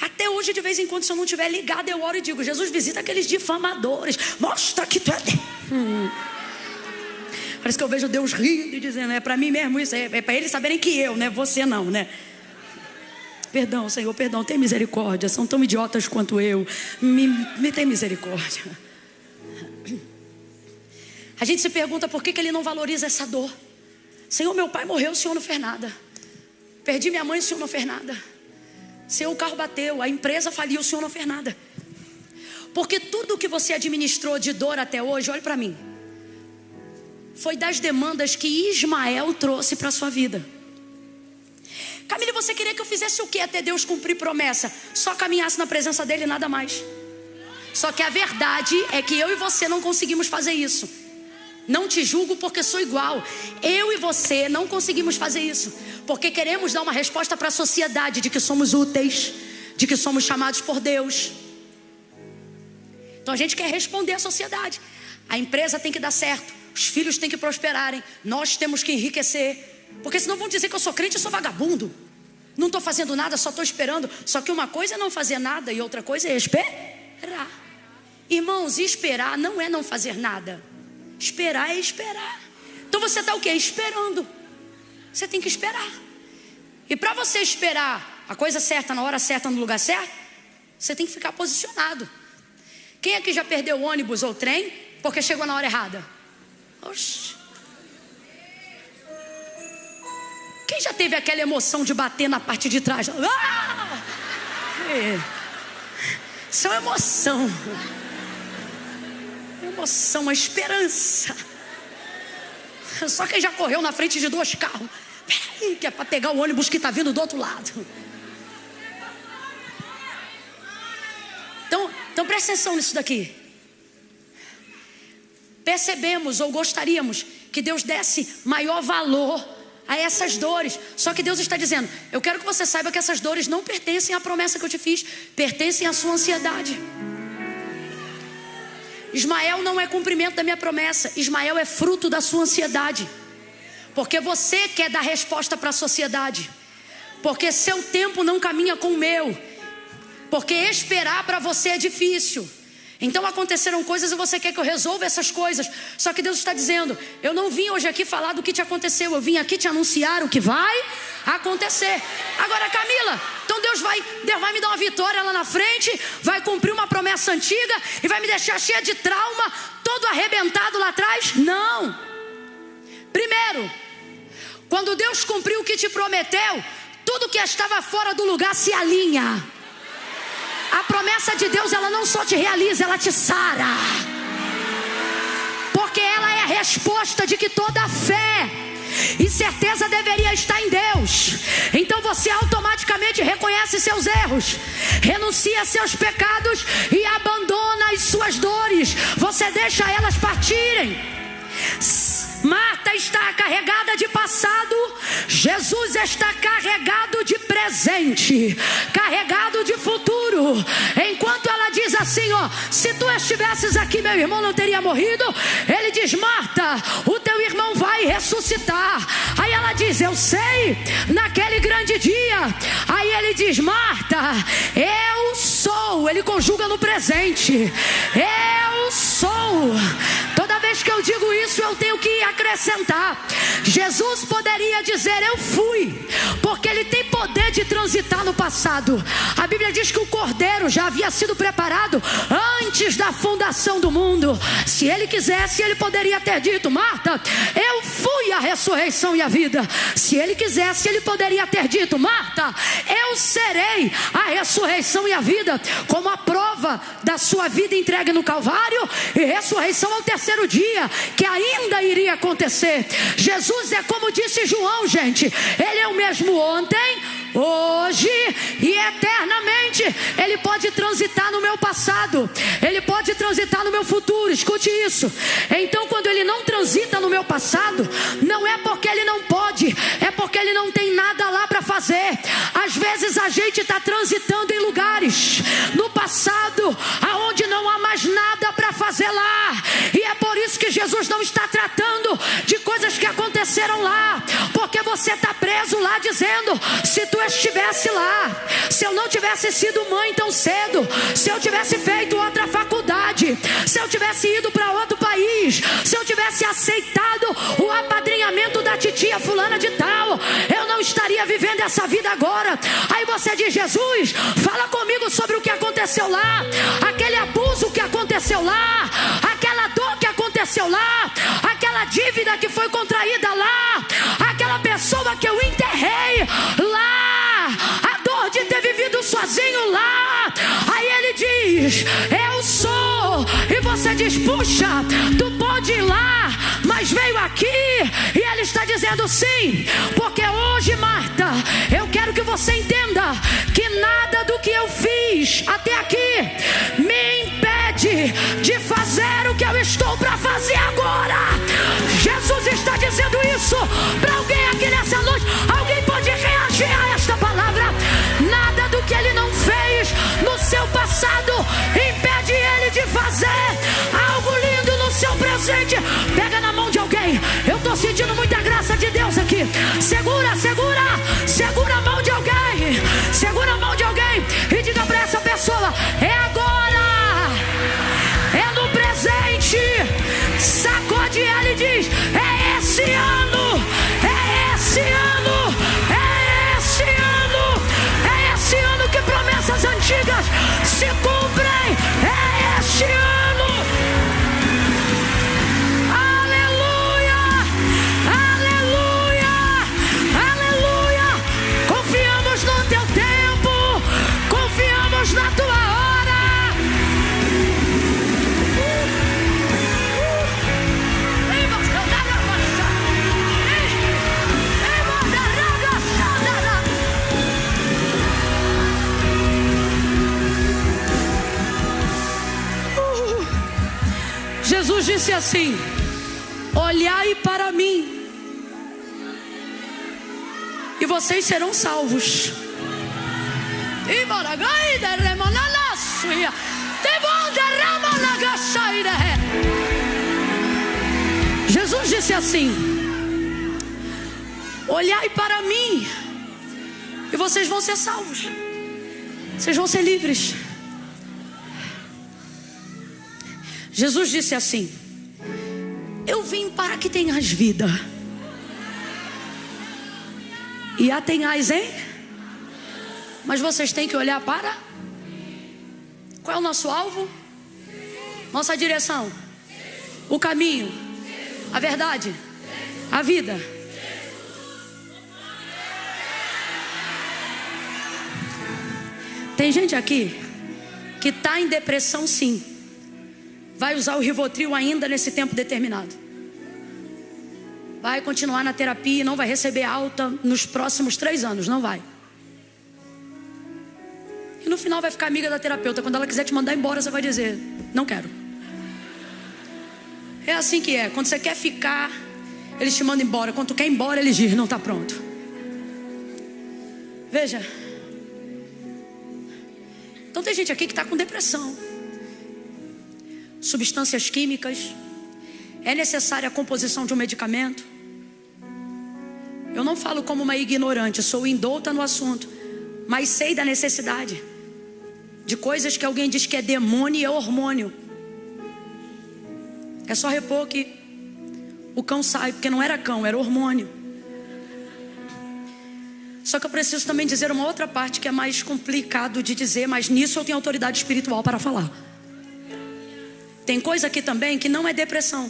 Até hoje, de vez em quando, se eu não estiver ligado, eu oro e digo: Jesus, visita aqueles difamadores, mostra que tu é... Parece que eu vejo Deus rindo e dizendo: é para mim mesmo isso, é para eles saberem que eu, né? Você não, né? Perdão, Senhor, perdão, tem misericórdia, são tão idiotas quanto eu, me tem misericórdia. A gente se pergunta por que Ele não valoriza essa dor. Senhor, meu pai morreu, o Senhor não fez nada. Perdi minha mãe, o Senhor não fez nada. Senhor, o carro bateu, a empresa faliu, o Senhor não fez nada. Porque tudo que você administrou de dor até hoje, olhe para mim, foi das demandas que Ismael trouxe para a sua vida. Camila, você queria que eu fizesse o que até Deus cumprir promessa? Só caminhasse na presença dele e nada mais. Só que a verdade é que eu e você não conseguimos fazer isso. Não te julgo porque sou igual. Eu e você não conseguimos fazer isso porque queremos dar uma resposta para a sociedade de que somos úteis, de que somos chamados por Deus. Então a gente quer responder à sociedade. A empresa tem que dar certo, os filhos têm que prosperarem, nós temos que enriquecer. Porque senão vão dizer que eu sou crente e sou vagabundo. Não estou fazendo nada, só estou esperando. Só que uma coisa é não fazer nada e outra coisa é esperar. Irmãos, esperar não é não fazer nada. Esperar é esperar. Então você está o quê? Esperando. Você tem que esperar. E para você esperar a coisa certa, na hora certa, no lugar certo, você tem que ficar posicionado. Quem aqui já perdeu ônibus ou trem porque chegou na hora errada? Oxi. Quem já teve aquela emoção de bater na parte de trás? Ah! Isso é uma emoção. Emoção, uma esperança. Só quem já correu na frente de 2 carros. Peraí, que é para pegar o ônibus que está vindo do outro lado. Então presta atenção nisso daqui. Percebemos ou gostaríamos que Deus desse maior valor a essas dores. Só que Deus está dizendo: eu quero que você saiba que essas dores não pertencem à promessa que eu te fiz, pertencem à sua ansiedade. Ismael não é cumprimento da minha promessa, Ismael é fruto da sua ansiedade. Porque você quer dar resposta para a sociedade, porque seu tempo não caminha com o meu, porque esperar para você é difícil. Então aconteceram coisas e você quer que eu resolva essas coisas. Só que Deus está dizendo: eu não vim hoje aqui falar do que te aconteceu, eu vim aqui te anunciar o que vai acontecer. Agora, Camila, então Deus vai me dar uma vitória lá na frente, vai cumprir uma promessa antiga e vai me deixar cheia de trauma, todo arrebentado lá atrás? Não. Primeiro, quando Deus cumpriu o que te prometeu, tudo que estava fora do lugar se alinha. A promessa de Deus, ela não só te realiza, ela te sara. Porque ela é a resposta de que toda fé e certeza deveria estar em Deus. Então você automaticamente reconhece seus erros, renuncia a seus pecados e abandona as suas dores. Você deixa elas partirem. Marta está carregada de passado, Jesus está carregado de presente, carregado de futuro. Enquanto ela diz assim, ó: se tu estivesses aqui, meu irmão não teria morrido. Ele diz: Marta, o teu irmão vai ressuscitar. Aí ela diz: eu sei, naquele grande dia. Aí ele diz: Marta, eu sou. Ele conjuga no presente. Eu sou. Toda vez que eu digo isso, eu tenho que acrescentar. Jesus poderia dizer: eu fui, porque ele tem poder de transitar no passado. A Bíblia diz que o Cordeiro já havia sido preparado antes da fundação do mundo. Se ele quisesse, ele poderia ter dito: Marta, eu fui a ressurreição e a vida. Se ele quisesse, ele poderia ter dito: Marta, eu serei a ressurreição e a vida, como a prova da sua vida entregue no Calvário e ressurreição ao terceiro dia. dia que ainda iria acontecer. Jesus é como disse João, gente. Ele é o mesmo ontem, hoje e eternamente. Ele pode transitar no meu passado, ele pode transitar no meu futuro. Escute isso. Então, quando ele não transita no meu passado, não é porque ele não pode, é porque ele não tem nada lá para fazer. Às vezes a gente está transitando em lugares no passado aonde não há mais nada para fazer lá, e é por isso que Jesus não está tratando de coisas que aconteceram lá, porque você está preso lá dizendo: se tu estivesse lá, se eu não tivesse sido mãe tão cedo, se eu tivesse feito outra faculdade, se eu tivesse ido para outro país, se eu tivesse aceitado o apadrinhamento da titia fulana de tal, eu não estaria vivendo essa vida agora. Aí você diz: Jesus, fala comigo sobre o que aconteceu lá, aquele abuso que aconteceu lá, aquela dor que aconteceu lá, aquela dívida que foi contraída lá, aquela pessoa que eu enterrei lá, a dor de ter vivido sozinho lá. Aí ele diz: eu sou. E você diz: puxa, tu pode ir lá, mas veio aqui. E ele está dizendo: sim, porque hoje, Marta, eu quero que você entenda que nada do que eu fiz até aqui me impede de fazer o que eu estou para fazer agora. Jesus está dizendo isso para alguém aqui nessa noite. Alguém pode reagir a esta palavra? Nada do que ele não fez no seu passado impede ele de fazer algo lindo no seu presente. Pega na mão de alguém. Eu estou sentindo muita graça de Deus aqui. Segura, segura, segura a mão de alguém. Segura a mão de alguém e diga para essa pessoa: é agora, é no presente. Sacode ela e diz: é esse ano, é esse ano, é esse ano, é esse ano que promessas antigas se cumprem. É este ano. Aleluia, aleluia, aleluia. Confiamos no teu tempo, confiamos na tua hora. Jesus disse assim: olhai para mim e vocês serão salvos. Jesus disse assim: olhai para mim e vocês vão ser salvos. Vocês vão ser livres. Jesus disse assim: eu vim para que tenhas vida e a tenhais, hein? Mas vocês têm que olhar para... Qual é o nosso alvo? Nossa direção? O caminho? A verdade? A vida? Tem gente aqui que está em depressão, sim. Vai usar o Rivotril ainda nesse tempo determinado. Vai continuar na terapia e não vai receber alta nos próximos 3 anos. Não vai. E no final vai ficar amiga da terapeuta. Quando ela quiser te mandar embora, você vai dizer: não quero. É assim que é. Quando você quer ficar, eles te mandam embora. Quando tu quer ir embora, eles dizem: não está pronto. Veja. Então tem gente aqui que está com depressão, substâncias químicas. É necessária a composição de um medicamento. Eu não falo como uma ignorante, sou indouta no assunto, mas sei da necessidade de coisas que alguém diz que é demônio e é hormônio. É só repor que o cão sai, porque não era cão, era hormônio. Só que eu preciso também dizer uma outra parte que é mais complicado de dizer, mas nisso eu tenho autoridade espiritual para falar. Tem coisa aqui também que não é depressão.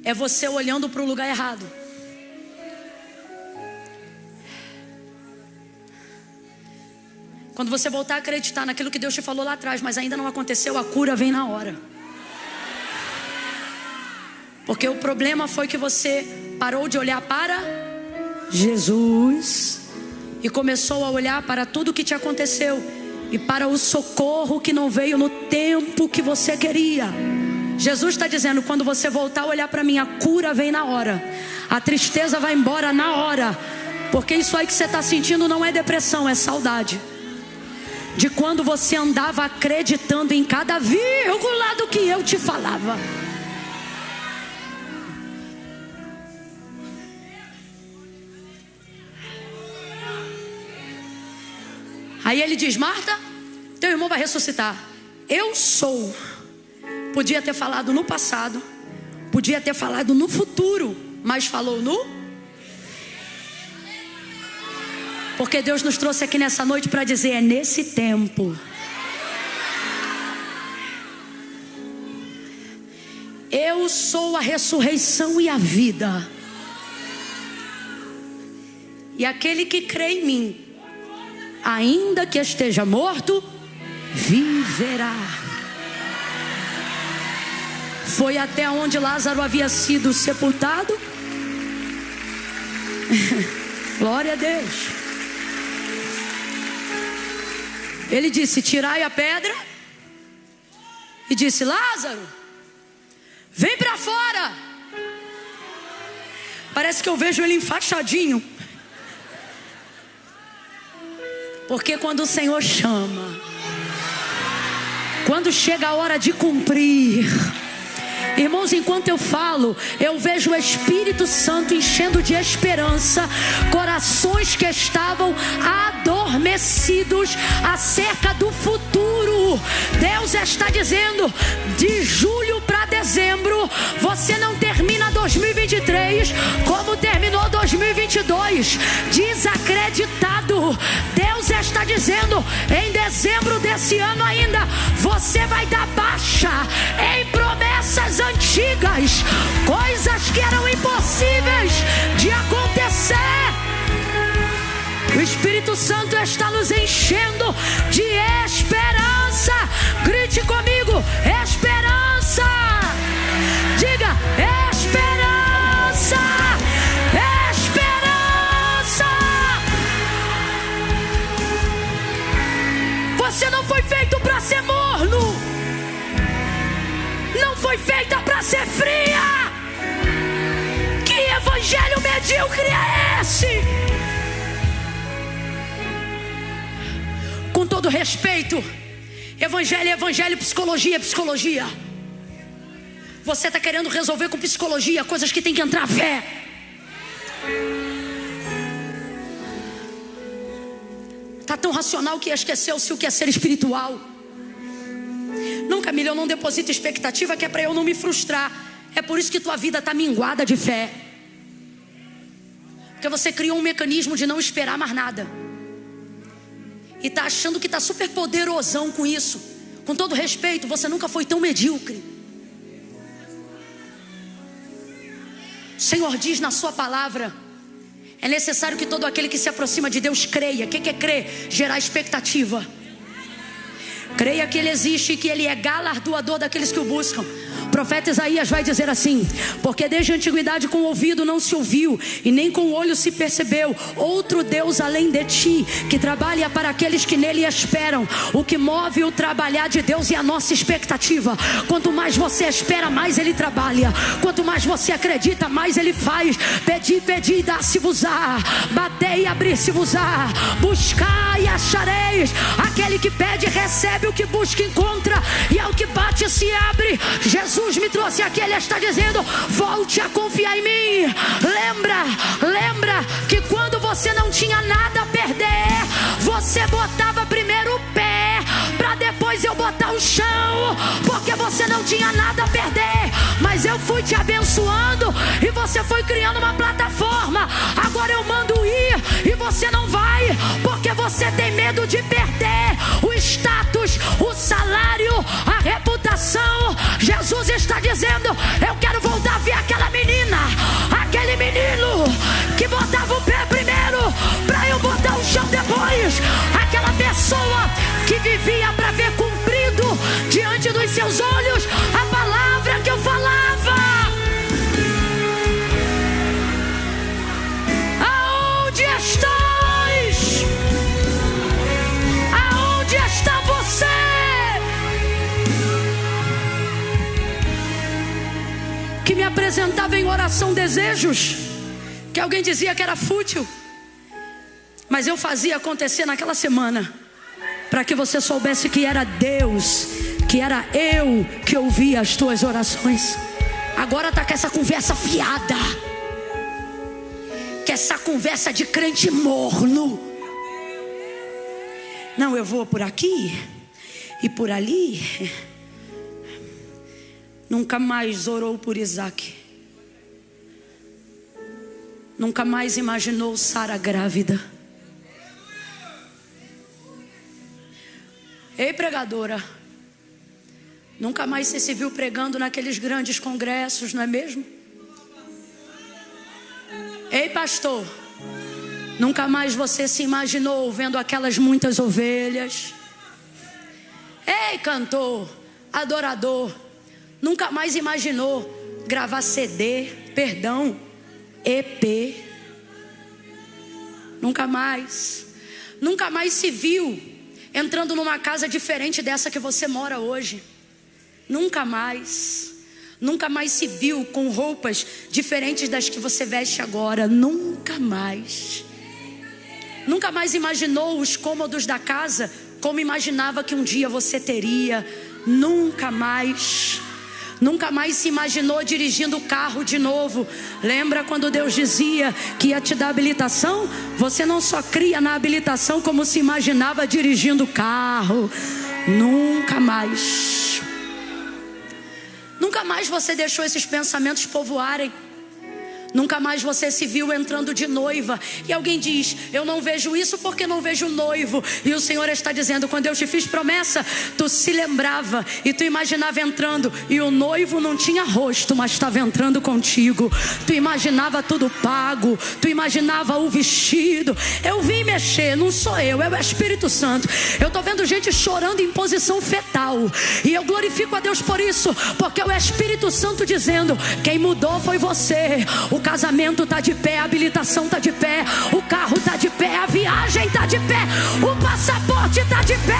É você olhando para o lugar errado. Quando você voltar a acreditar naquilo que Deus te falou lá atrás, mas ainda não aconteceu, a cura vem na hora. Porque o problema foi que você parou de olhar para Jesus e começou a olhar para tudo que te aconteceu e para o socorro que não veio no tempo que você queria. Jesus está dizendo: quando você voltar a olhar para mim, a cura vem na hora, a tristeza vai embora na hora. Porque isso aí que você está sentindo não é depressão, é saudade de quando você andava acreditando em cada vírgula do que eu te falava. Aí ele diz: Marta, teu irmão vai ressuscitar. Eu sou. Podia ter falado no passado, podia ter falado no futuro, mas falou no. Porque Deus nos trouxe aqui nessa noite para dizer: é nesse tempo. Eu sou a ressurreição e a vida. E aquele que crê em mim, ainda que esteja morto, viverá. Foi até onde Lázaro havia sido sepultado. Glória a Deus. Ele disse: tirai a pedra. E disse: Lázaro, vem para fora. Parece que eu vejo ele enfaixadinho. Porque quando o Senhor chama, quando chega a hora de cumprir, irmãos, enquanto eu falo, eu vejo o Espírito Santo enchendo de esperança corações que estavam adormecidos acerca do futuro. Deus está dizendo: de julho para dezembro, você não termina 2023 como terminou 2022, desacreditado. Deus está dizendo: em dezembro desse ano ainda, você vai dar baixa em promessas antigas, coisas que eram impossíveis de acontecer. O Espírito Santo está nos enchendo de esperança. Grite comigo: esperança. Diga: esperança, esperança. Você não foi feito para ser morno, não foi feita para ser fria. Que evangelho medíocre é esse? Com todo respeito, evangelho é evangelho, psicologia é psicologia. Você está querendo resolver com psicologia coisas que tem que entrar fé. Está tão racional que esqueceu-se o que é ser espiritual. Não, Camila, eu não deposito expectativa, que é para eu não me frustrar. É por isso que tua vida está minguada de fé. Porque você criou um mecanismo de não esperar mais nada. E está achando que está super poderosão com isso. Com todo respeito, você nunca foi tão medíocre. O Senhor diz na sua palavra: é necessário que todo aquele que se aproxima de Deus creia. O que é crer? Gerar expectativa. Creia que Ele existe e que Ele é galardoador daqueles que o buscam. O profeta Isaías vai dizer assim: porque desde a antiguidade com o ouvido não se ouviu, e nem com o olho se percebeu outro Deus além de ti, que trabalha para aqueles que nele esperam. O que move o trabalhar de Deus é a nossa expectativa. Quanto mais você espera, mais Ele trabalha. Quanto mais você acredita, mais Ele faz. Pedi, pedi, dá-se-vos-á. Batei, abrir-se-vos-á. Buscai, achareis. Aquele que pede, recebe. O que busca, encontra. E ao que bate, se abre. Jesus me trouxe aqui, Ele está dizendo: volte a confiar em mim. Lembra que quando você não tinha nada a perder, você botava primeiro o pé, para depois eu botar o chão. Porque você não tinha nada a perder, mas eu fui te abençoando e você foi criando uma plataforma. Agora eu mando ir e você não vai, porque você tem medo de perder o status, o salário, a reputação. Jesus está dizendo: eu quero voltar a ver aquela menina, aquele menino que botava o pé primeiro para eu botar o chão depois. Aquela pessoa que vivia para ver cumprido diante dos seus olhos a palavra que eu falava. coração desejos que alguém dizia que era fútil, mas eu fazia acontecer naquela semana, para que você soubesse que era Deus, que era eu que ouvia as tuas orações. Agora está com essa conversa fiada, que essa conversa de crente morno. Não, eu vou por aqui e por ali. Nunca mais orou por Isaac. Nunca mais imaginou Sara grávida. Ei, pregadora, nunca mais você se viu pregando naqueles grandes congressos, não é mesmo? Ei, pastor, nunca mais você se imaginou vendo aquelas muitas ovelhas. Ei, cantor, adorador, nunca mais imaginou gravar EP. Nunca mais se viu entrando numa casa diferente dessa que você mora hoje. Nunca mais se viu com roupas diferentes das que você veste agora. Nunca mais imaginou os cômodos da casa como imaginava que um dia você teria. Nunca mais se imaginou dirigindo o carro de novo. Lembra quando Deus dizia que ia te dar habilitação? Você não só cria na habilitação, como se imaginava dirigindo o carro. Nunca mais você deixou esses pensamentos povoarem. Nunca mais você se viu entrando de noiva. E alguém diz: eu não vejo isso porque não vejo o noivo. E o Senhor está dizendo: quando eu te fiz promessa, tu se lembrava e tu imaginava entrando, e o noivo não tinha rosto, mas estava entrando contigo. Tu imaginava tudo pago, tu imaginava o vestido. Eu vim mexer, não sou eu, é o Espírito Santo. Eu estou vendo gente chorando em posição fetal, e eu glorifico a Deus por isso, porque é o Espírito Santo dizendo: quem mudou foi você. O casamento está de pé, a habilitação está de pé, o carro está de pé, a viagem está de pé, o passaporte está de pé,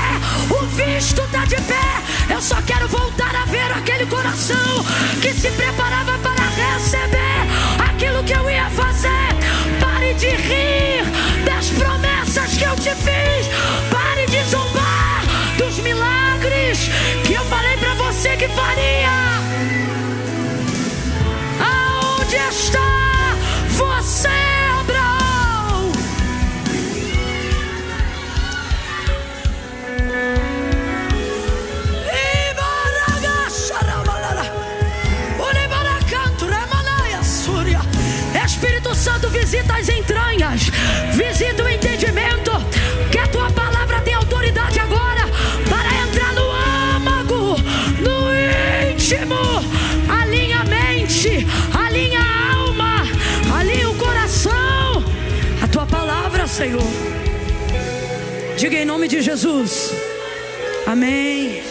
o visto está de pé. Eu só quero voltar a ver aquele coração que se preparava para receber aquilo que eu ia fazer. Pare de rir das promessas que eu te fiz. Pare de zombar dos milagres que eu falei para você que faria. Onde está você, Abraão? Espírito Santo, visita as entranhas, visita o entendimento, que a tua palavra tem autoridade agora para entrar no âmago, no íntimo. Alinha a mente, alinha a alma, alinha o coração. A tua palavra, Senhor. Diga em nome de Jesus. Amém.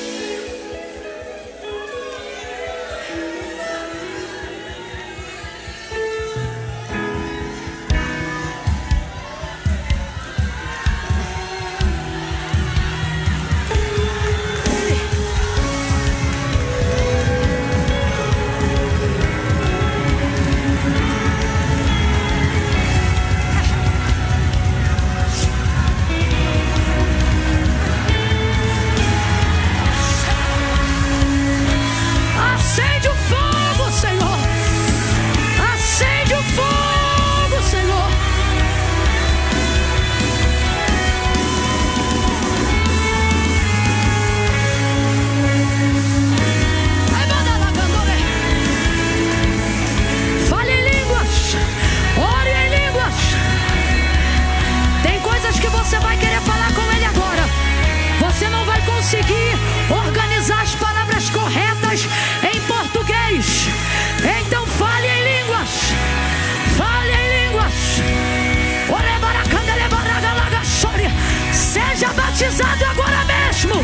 Batizado agora mesmo,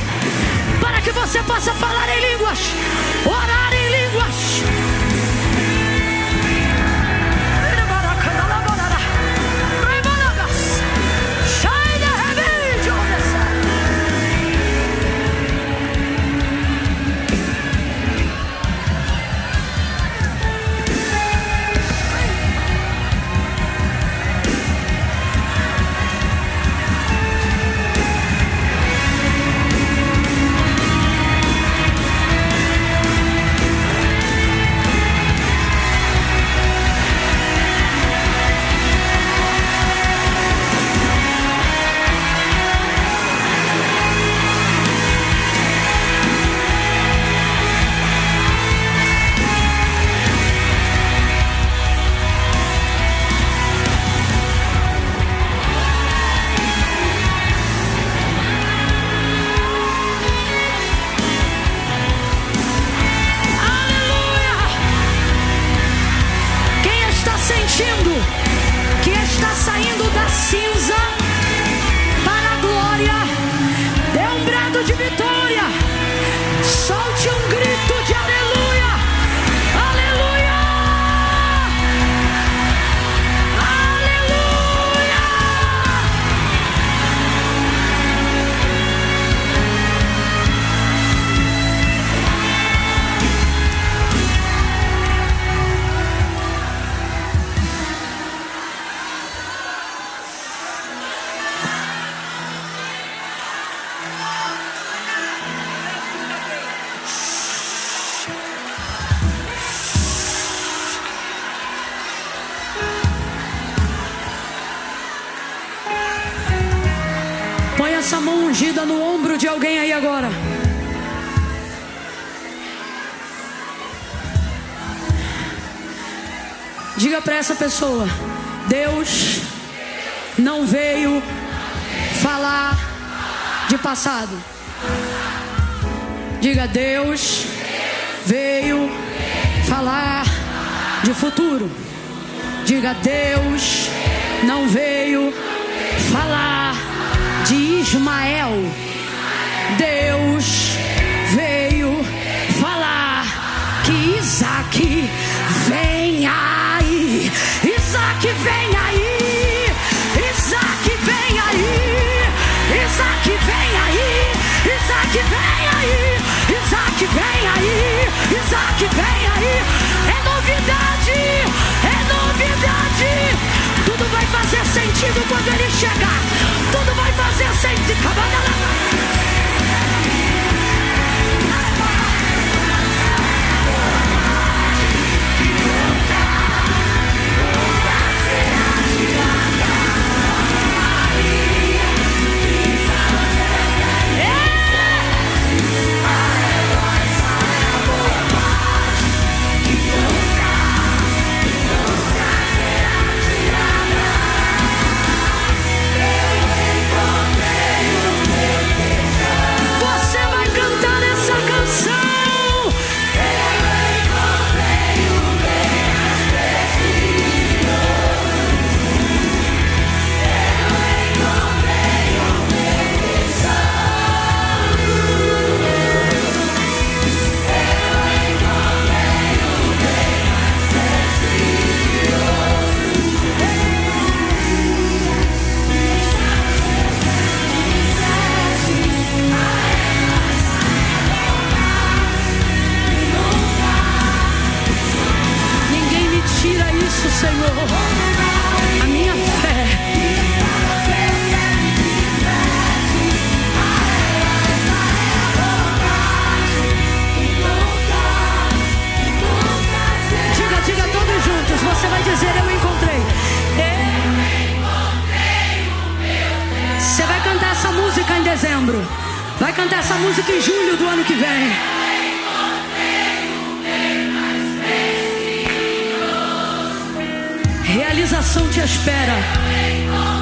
para que você possa falar em línguas, orar em línguas. batida no ombro de alguém aí agora. Diga para essa pessoa: Deus não veio falar de passado. Diga: Deus veio falar de futuro. Diga: Deus não veio falar de Ismael. Deus veio falar que Isaac vem aí. Isaac vem aí. Isaac vem aí. Isaac vem aí. Isaac vem aí. Isaac vem aí. Isaac vem aí. É novidade. É novidade. Tudo vai fazer sentido quando ele chegar. Tudo vai fazer sentido. Vai cantar essa música em julho do ano que vem. Realização te espera.